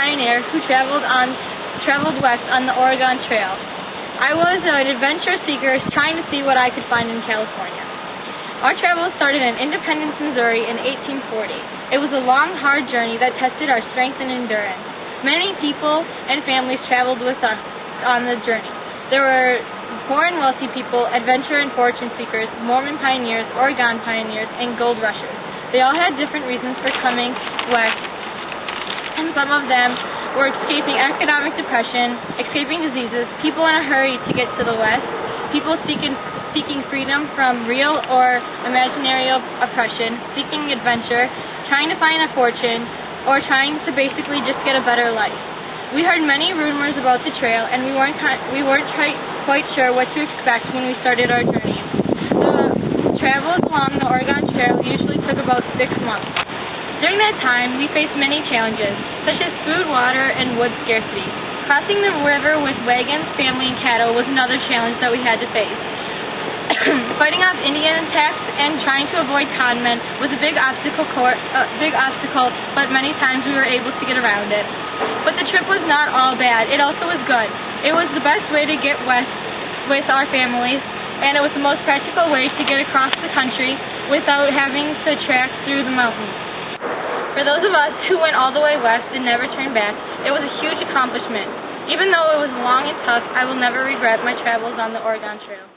pioneer who traveled west on the Oregon Trail. I was an adventure seeker trying to see what I could find in California. Our travels started in Independence, Missouri in 1840. It was a long, hard journey that tested our strength and endurance. Many people and families traveled with us on the journey. There were poor and wealthy people, adventure and fortune seekers, Mormon pioneers, Oregon pioneers, and gold rushers. They all had different reasons for coming west, and some of them were escaping economic depression, escaping diseases, people in a hurry to get to the west, people seeking freedom from real or imaginary oppression, seeking adventure, trying to find a fortune, or trying to basically just get a better life. We heard many rumors about the trail, and we weren't quite sure what to expect when we started our journey. The travels along the Oregon Trail usually took about 6 months. During that time, we faced many challenges, such as food, water, and wood scarcity. Crossing the river with wagons, family, and cattle was another challenge that we had to face. Fighting off Indian attacks and trying to avoid conmen was a big obstacle, but many times we were able to get around it. But the trip was not all bad. It also was good. It was the best way to get west with our families, and it was the most practical way to get across the country without having to trek through the mountains. For those of us who went all the way west and never turned back, it was a huge accomplishment. Even though it was long and tough, I will never regret my travels on the Oregon Trail.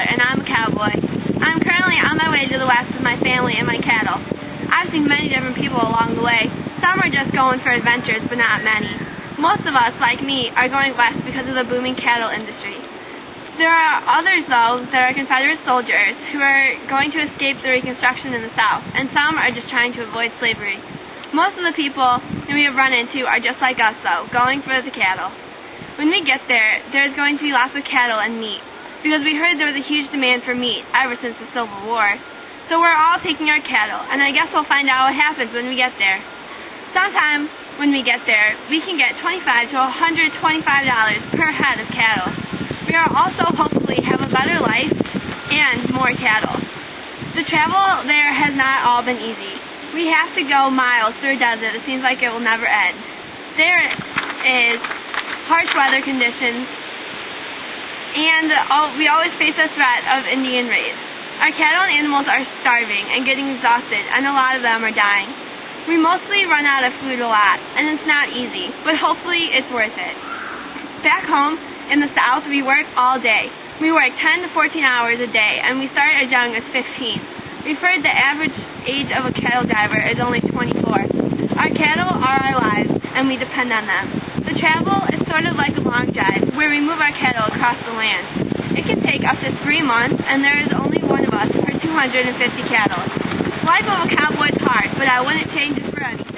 And I'm a cowboy. I'm currently on my way to the west with my family and my cattle. I've seen many different people along the way. Some are just going for adventures, but not many. Most of us, like me, are going west because of the booming cattle industry. There are others, though, that are Confederate soldiers who are going to escape the Reconstruction in the South, and some are just trying to avoid slavery. Most of the people that we have run into are just like us, though, going for the cattle. When we get there, there's going to be lots of cattle and meat, because we heard there was a huge demand for meat ever since the Civil War. So we're all taking our cattle, and I guess we'll find out what happens when we get there. Sometime when we get there, we can get $25 to $125 per head of cattle. We are also hopefully have a better life and more cattle. The travel there has not all been easy. We have to go miles through a desert. It seems like it will never end. There is harsh weather conditions, and we always face the threat of Indian raids. Our cattle and animals are starving and getting exhausted, and a lot of them are dying. We mostly run out of food a lot, and it's not easy, but hopefully it's worth it. Back home in the South, we work all day. We work 10 to 14 hours a day, and we start as young as 15. We've heard the average age of a cattle driver is only 24. Our cattle are our lives, and we depend on them. The travel is sort of like a long drive, where we move our cattle across the land. It can take up to 3 months, and there is only one of us for 250 cattle. Life of a cowboy is hard, but I wouldn't change it for anything.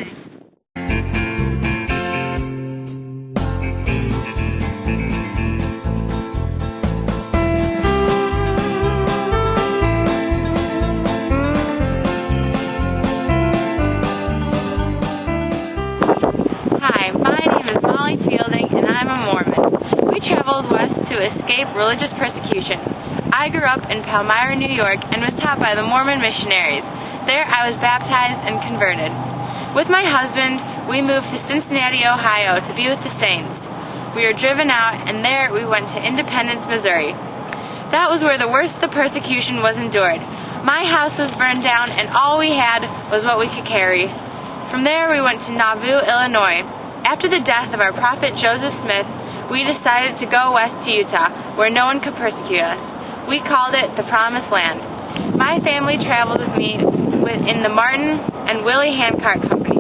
Religious persecution. I grew up in Palmyra, New York, and was taught by the Mormon missionaries. There I was baptized and converted. With my husband, we moved to Cincinnati, Ohio to be with the saints. We were driven out, and there we went to Independence, Missouri. That was where the worst of the persecution was endured. My house was burned down, and all we had was what we could carry. From there we went to Nauvoo, Illinois. After the death of our prophet Joseph Smith, we decided to go west to Utah, where no one could persecute us. We called it the Promised Land. My family traveled with me in the Martin and Willie Handcart Company.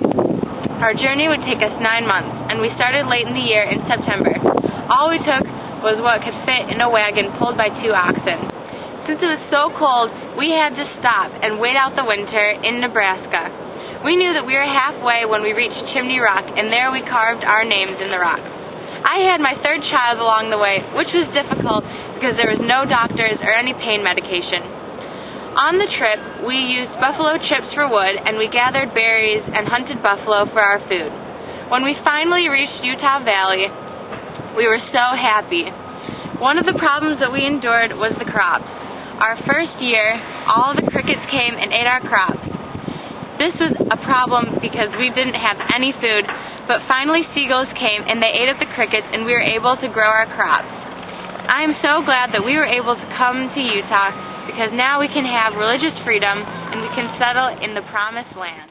Our journey would take us 9 months, and we started late in the year in September. All we took was what could fit in a wagon pulled by 2 oxen. Since it was so cold, we had to stop and wait out the winter in Nebraska. We knew that we were halfway when we reached Chimney Rock, and there we carved our names in the rock. I had my 3rd child along the way, which was difficult because there was no doctors or any pain medication. On the trip, we used buffalo chips for wood, and we gathered berries and hunted buffalo for our food. When we finally reached Utah Valley, we were so happy. One of the problems that we endured was the crops. Our first year, all of the crickets came and ate our crops. This was a problem because we didn't have any food, but finally seagulls came and they ate up the crickets and we were able to grow our crops. I am so glad that we were able to come to Utah because now we can have religious freedom and we can settle in the promised land.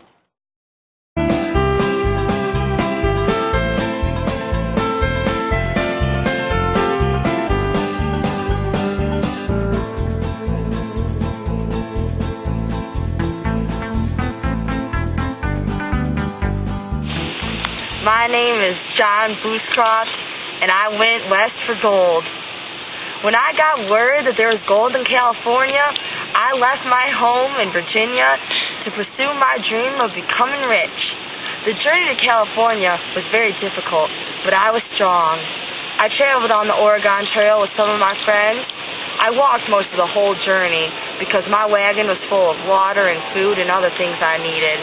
My name is John Booscroft, and I went west for gold. When I got word that there was gold in California, I left my home in Virginia to pursue my dream of becoming rich. The journey to California was very difficult, but I was strong. I traveled on the Oregon Trail with some of my friends. I walked most of the whole journey because my wagon was full of water and food and other things I needed.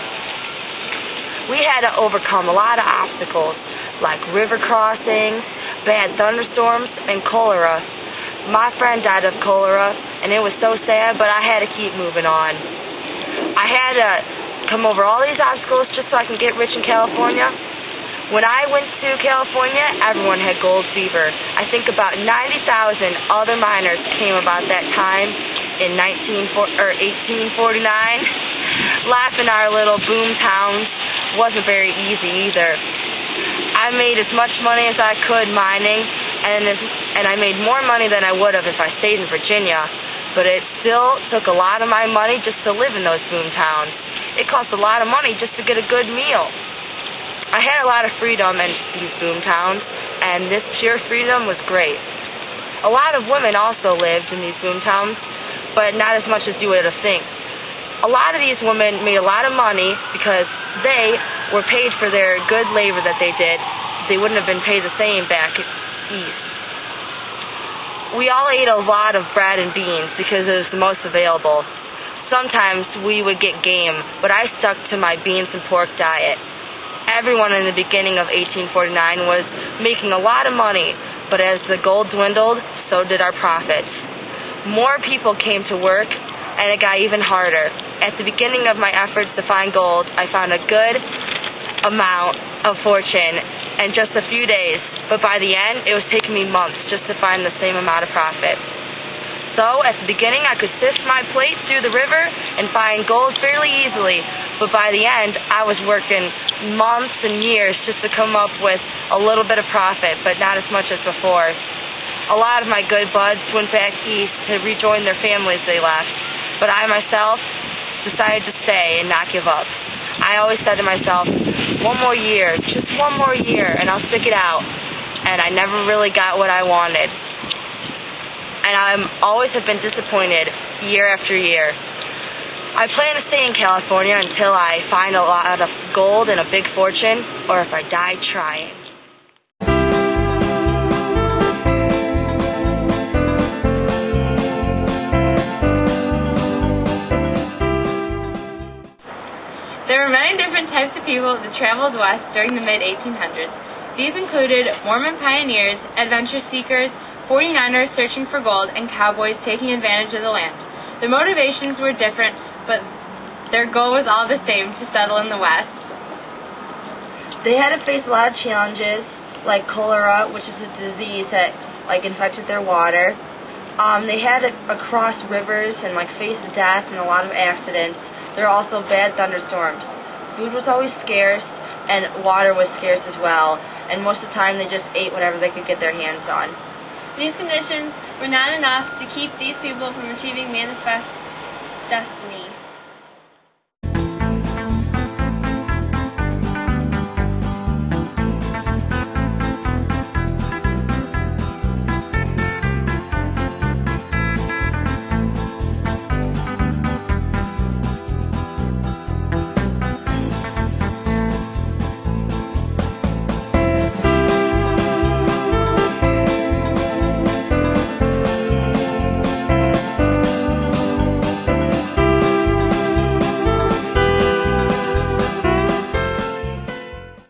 We had to overcome a lot of obstacles, like river crossings, bad thunderstorms, and cholera. My friend died of cholera, and it was so sad, but I had to keep moving on. I had to come over all these obstacles just so I can get rich in California. When I went to California, everyone had gold fever. I think about 90,000 other miners came about that time in 1849. Life in our little boom towns wasn't very easy either. I made as much money as I could mining, and I made more money than I would have if I stayed in Virginia, but it still took a lot of my money just to live in those boom towns. It cost a lot of money just to get a good meal. I had a lot of freedom in these boom towns, and this pure freedom was great. A lot of women also lived in these boom towns, but not as much as you would have think. A lot of these women made a lot of money because they were paid for their good labor that they did. They wouldn't have been paid the same back east. We all ate a lot of bread and beans because it was the most available. Sometimes we would get game, but I stuck to my beans and pork diet. Everyone in the beginning of 1849 was making a lot of money, but as the gold dwindled, so did our profits. More people came to work, and it got even harder. At the beginning of my efforts to find gold, I found a good amount of fortune in just a few days, but by the end, it was taking me months just to find the same amount of profit. So, at the beginning, I could sift my plate through the river and find gold fairly easily, but by the end, I was working months and years just to come up with a little bit of profit, but not as much as before. A lot of my good buds went back east to rejoin their families they left, but I myself decided to stay and not give up. I always said to myself, one more year, just one more year, and I'll stick it out. And I never really got what I wanted. And I always have been disappointed year after year. I plan to stay in California until I find a lot of gold and a big fortune, or if I die trying. There were many different types of people that traveled west during the mid-1800s. These included Mormon pioneers, adventure seekers, 49ers searching for gold, and cowboys taking advantage of the land. Their motivations were different, but their goal was all the same, to settle in the West. They had to face a lot of challenges, like cholera, which is a disease that infected their water. They had to cross rivers and face death and a lot of accidents. There were also bad thunderstorms. Food was always scarce, and water was scarce as well. And most of the time, they just ate whatever they could get their hands on. These conditions were not enough to keep these people from achieving manifest destiny.